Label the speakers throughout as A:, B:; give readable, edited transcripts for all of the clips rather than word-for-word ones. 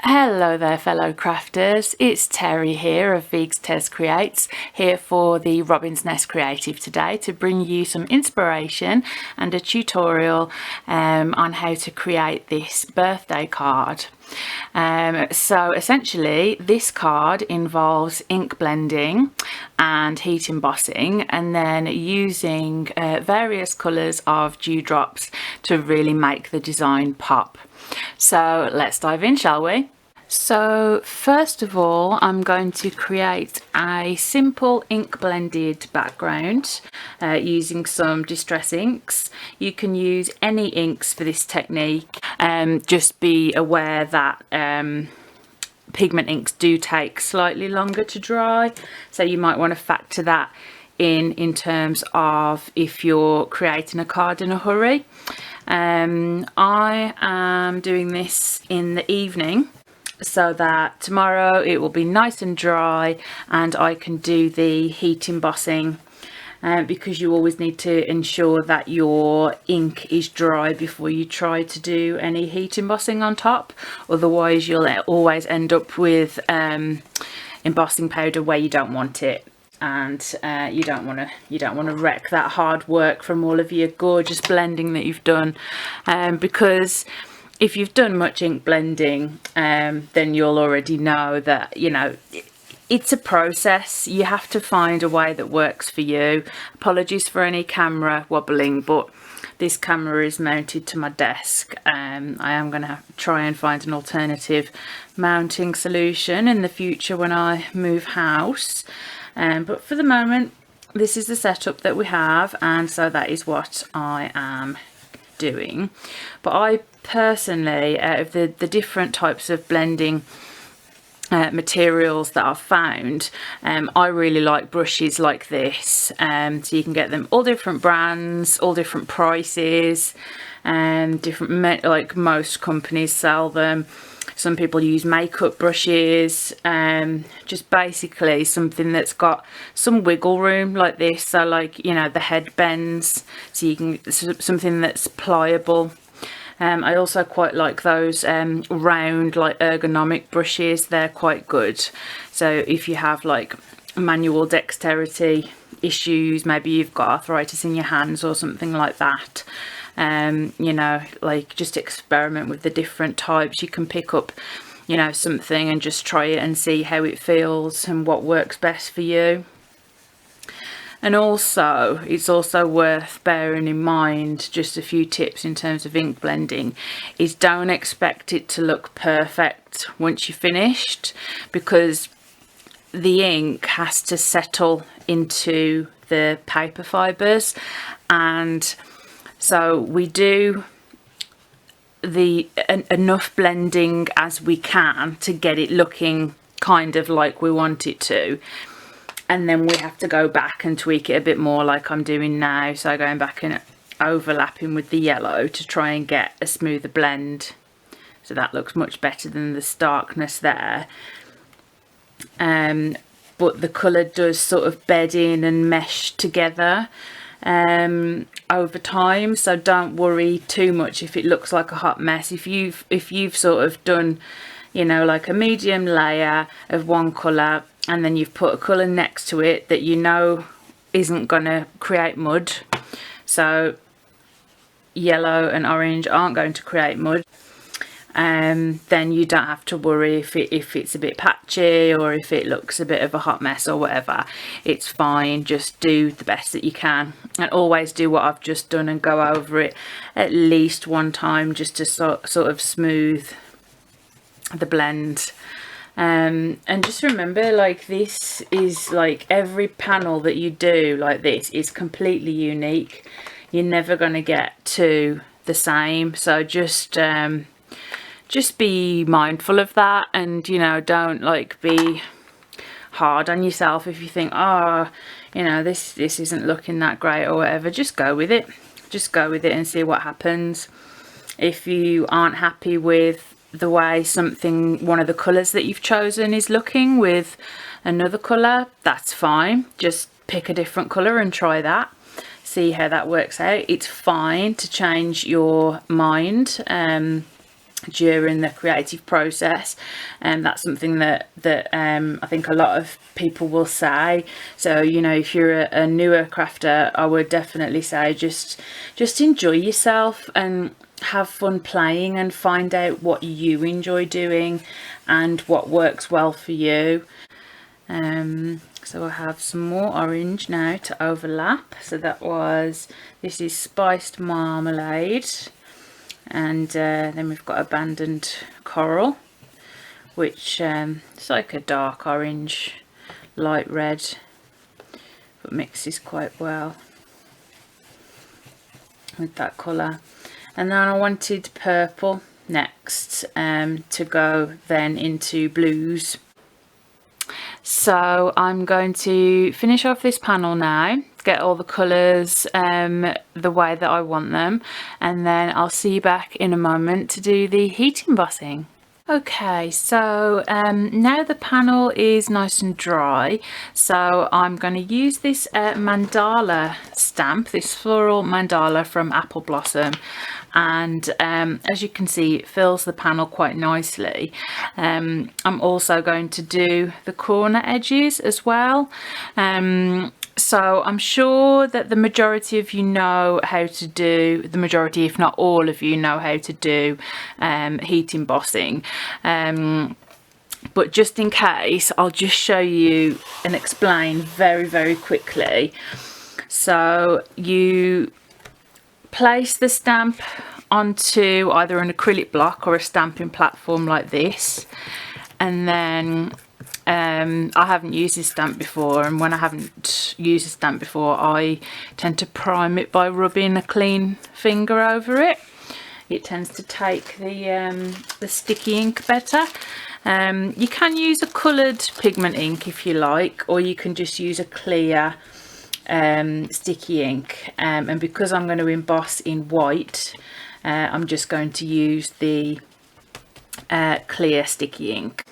A: Hello there fellow crafters, it's Terry here of Vegs Tez Creates, here for the Robin's Nest Creative today to bring you some inspiration and a tutorial on how to create this birthday card. So essentially this card involves ink blending and heat embossing and then using various colours of dewdrops to really make the design pop. So let's dive in, shall we? So first of all, I'm going to create a simple ink blended background using some distress inks. You can use any inks for this technique. Just be aware that pigment inks do take slightly longer to dry, so you might want to factor that in terms of if you're creating a card in a hurry. I am doing this in the evening so that tomorrow it will be nice and dry and I can do the heat embossing, because you always need to ensure that your ink is dry before you try to do any heat embossing on top, otherwise you'll always end up with embossing powder where you don't want it. And you don't want to wreck that hard work from all of your gorgeous blending that you've done, because if you've done much ink blending, then you'll already know that it's a process. You have to find a way that works for you. Apologies for any camera wobbling, but this camera is mounted to my desk. I am going to try and find an alternative mounting solution in the future when I move house. But for the moment, this is the setup that we have, and so that is what I am doing. But I personally, out of the different types of blending materials that I've found, I really like brushes like this. So you can get them all different brands, all different prices, and different, like most companies sell them. Some people use makeup brushes, just basically something that's got some wiggle room like this, so like the head bends, so you can something that's pliable. I also quite like those round, like ergonomic brushes. They're quite good. So if you have like manual dexterity issues, maybe you've got arthritis in your hands or something like that, like just experiment with the different types. You can pick up something and just try it and see how it feels and what works best for you. And also, it's also worth bearing in mind, just a few tips in terms of ink blending, is don't expect it to look perfect once you're finished, because the ink has to settle into the paper fibres, and so we do enough blending as we can to get it looking kind of like we want it to, and then we have to go back and tweak it a bit more like I'm doing now. So going back and overlapping with the yellow to try and get a smoother blend, so that looks much better than the starkness there. But the colour does sort of bed in and mesh together over time, so don't worry too much if it looks like a hot mess. If you've sort of done like a medium layer of one colour and then you've put a colour next to it that isn't gonna create mud, so yellow and orange aren't going to create mud, then you don't have to worry if it's a bit patchy or if it looks a bit of a hot mess or whatever. It's fine. Just do the best that you can, and always do what I've just done and go over it at least one time just to sort of smooth the blend. And just remember, like, this is like every panel that you do like this is completely unique. You're never going to get to the same, so just be mindful of that, and don't like be hard on yourself if you think, oh, this isn't looking that great or whatever. Just go with it and see what happens. If you aren't happy with the way one of the colours that you've chosen is looking with another colour, that's fine. Just pick a different colour and try that, see how that works out. It's fine to change your mind. during the creative process, and that's something that I think a lot of people will say. So, you know, if you're a newer crafter, I would definitely say just enjoy yourself and have fun playing, and find out what you enjoy doing and what works well for you. So I have some more orange now to overlap. So this is spiced marmalade, and then we've got abandoned coral, which it's like a dark orange, light red, but mixes quite well with that colour. And then I wanted purple next, to go then into blues. So I'm going to finish off this panel now, get all the colours the way that I want them, and then I'll see you back in a moment to do the heat embossing. Okay, so now the panel is nice and dry, so I'm going to use this mandala stamp, this floral mandala from Apple Blossom, and as you can see, it fills the panel quite nicely. I'm also going to do the corner edges as well. So I'm sure that the majority of you know how to do, the majority if not all of you know how to do heat embossing. But just in case, I'll just show you and explain very quickly. So you place the stamp onto either an acrylic block or a stamping platform like this, and then I haven't used this stamp before, and when I haven't used a stamp before, I tend to prime it by rubbing a clean finger over it. It tends to take the sticky ink better. You can use a coloured pigment ink if you like, or you can just use a clear sticky ink, and because I'm going to emboss in white, I'm just going to use the clear sticky ink.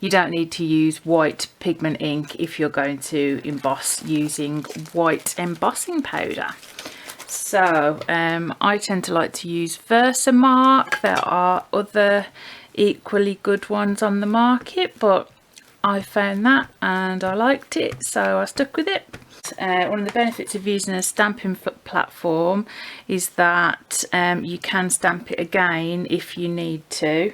A: You don't need to use white pigment ink if you're going to emboss using white embossing powder. So I tend to like to use Versamark. There are other equally good ones on the market, but I found that and I liked it, so I stuck with it. One of the benefits of using a stamping platform is that you can stamp it again if you need to.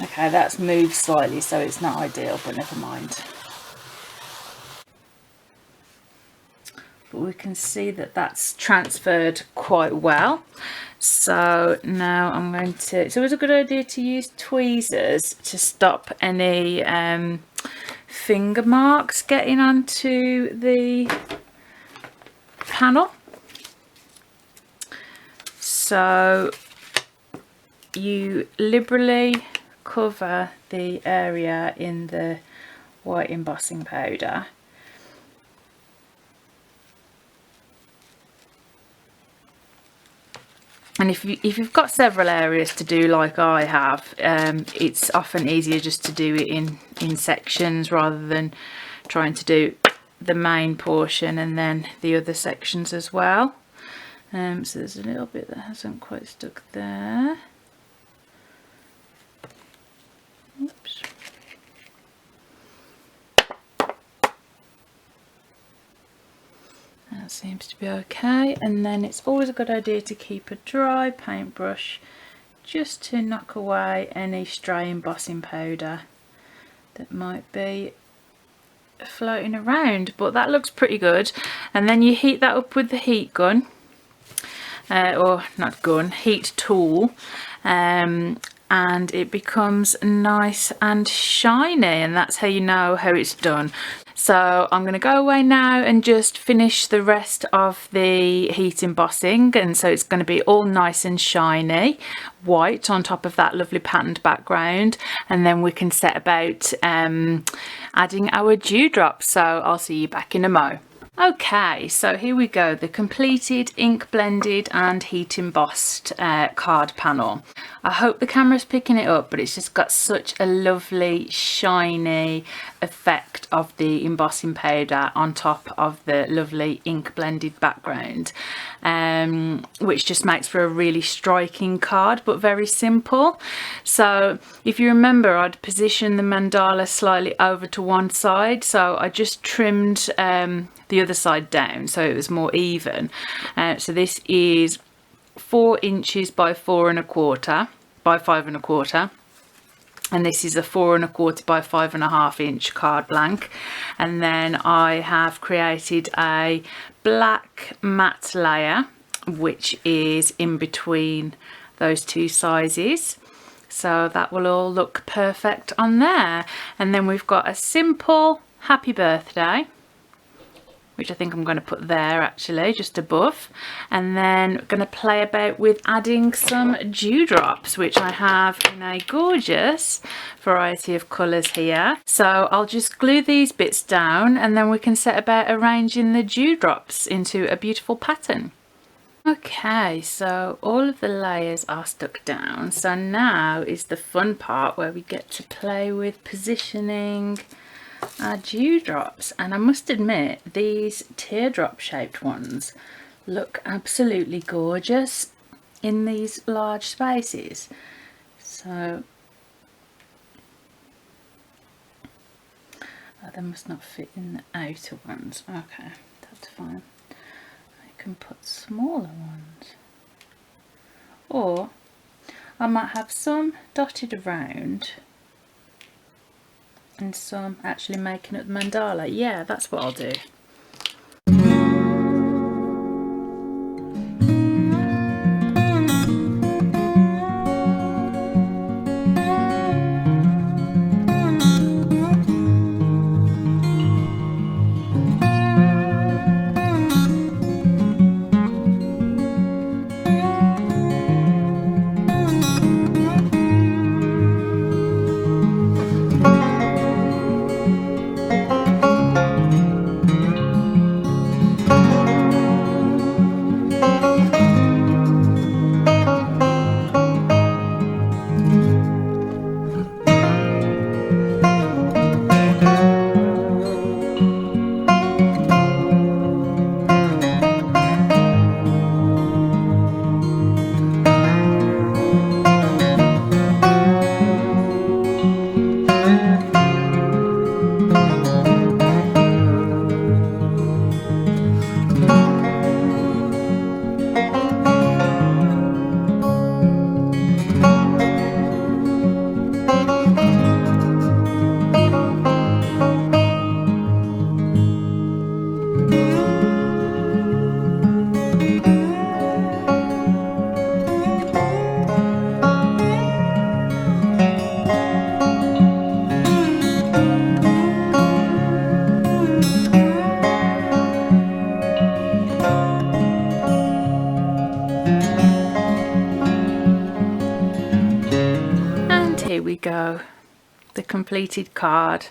A: Okay, that's moved slightly, so it's not ideal, but never mind. But we can see that that's transferred quite well. So now I'm going to, it's always a good idea to use tweezers to stop any finger marks getting onto the panel. So you liberally cover the area in the white embossing powder, and if you've got several areas to do like I have, it's often easier just to do it in sections rather than trying to do the main portion and then the other sections as well. So there's a little bit that hasn't quite stuck there. Oops. That seems to be okay, and then it's always a good idea to keep a dry paintbrush just to knock away any stray embossing powder that might be floating around. But that looks pretty good, and then you heat that up with the heat gun, or not gun, heat tool, and it becomes nice and shiny, and that's how you know how it's done. So I'm going to go away now and just finish the rest of the heat embossing, and so it's going to be all nice and shiny white on top of that lovely patterned background, and then we can set about adding our dewdrops. So I'll see you back in a mo. Okay, so here we go, the completed ink blended and heat embossed card panel. I hope the camera's picking it up, but it's just got such a lovely shiny effect of the embossing powder on top of the lovely ink blended background, which just makes for a really striking card, but very simple. So if you remember, I'd positioned the mandala slightly over to one side, so I just trimmed the other side down so it was more even. So this is 4 inches by 4¼ by 5¼ and this is a 4¼ by 5½ inch card blank. And then I have created a black matte layer which is in between those two sizes, so that will all look perfect on there. And then we've got a simple happy birthday, which I think I'm going to put there actually, just above. And then going to play about with adding some dewdrops, which I have in a gorgeous variety of colours here. So I'll just glue these bits down and then we can set about arranging the dewdrops into a beautiful pattern. Okay, so all of the layers are stuck down. So now is the fun part where we get to play with positioning our dewdrops, and I must admit these teardrop shaped ones look absolutely gorgeous in these large spaces. So they must not fit in the outer ones. Okay, that's fine. I can put smaller ones, or I might have some dotted around and some actually making up the mandala. Yeah, that's what I'll do. Here we go, the completed card.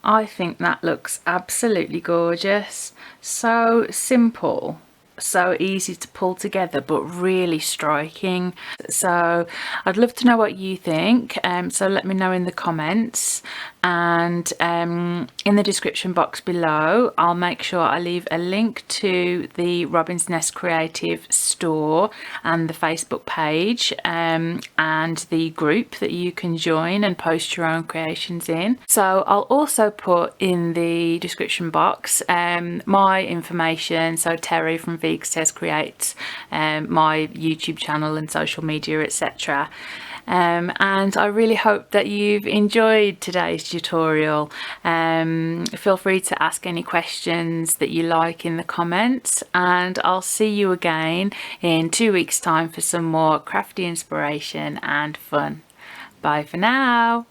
A: I think that looks absolutely gorgeous. So simple, so easy to pull together, but really striking. So I'd love to know what you think, so let me know in the comments, and in the description box below I'll make sure I leave a link to the Robin's Nest Creative store and the Facebook page, and the group that you can join and post your own creations in. So I'll also put in the description box my information, so Terry from Vegs Test Creates, my YouTube channel and social media, etc. And I really hope that you've enjoyed today's tutorial. Feel free to ask any questions that you like in the comments, and I'll see you again in 2 weeks' time for some more crafty inspiration and fun. Bye for now.